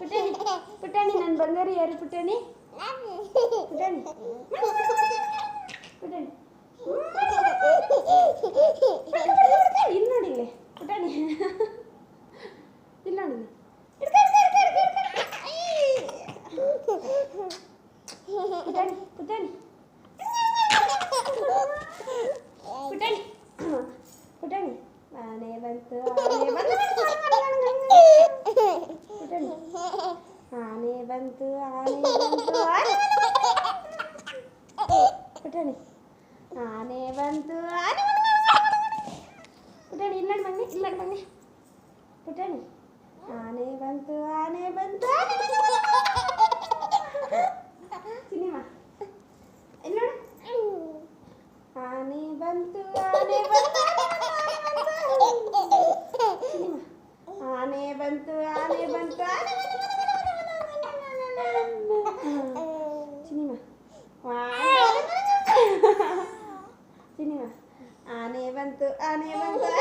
ಪುಟಾಣಿ ಪುಟಾಣಿ ನನ್ನ ಬಂಗಾರಿ ಯಾರು ಪುಟಾಣಿ ಪುಟಾಣಿ ಪುಟಾಣಿ ಇಲ್ಲಿ ನೋಡಿಲ್ಲ ಪುಟಾಣಿ ಇಲ್ಲಿ ನೋಡಿಲ್ಲ ಪುಟಾಣಿ ಪುಟಾಣಿ ಪುಟಾಣಿ ಪುಟಾಣಿ ಆನೆ ಬಂತು ಪುಟಾಣಿ ಆನೆ ಬಂತು ಪುಟಾಣಿ ಆನೆ ಬಂತು ಪುಟಾಣಿ ಇಲ್ಲ ಮಗನೆ ಇಲ್ಲ ಮಗನೆ ಪುಟಾಣಿ ಆನೆ ಬಂತು ಸಿನಿಮಾ ಇಲ್ಲ ಆನೆ ಬಂತು ಸಿನಿಮಾ ಆನೆ ಬಂತು ಸಿನಿಮಾ ಸಿನಿಮಾ ಆನೆ ಬಂತು ಆನೆ ಬಂತು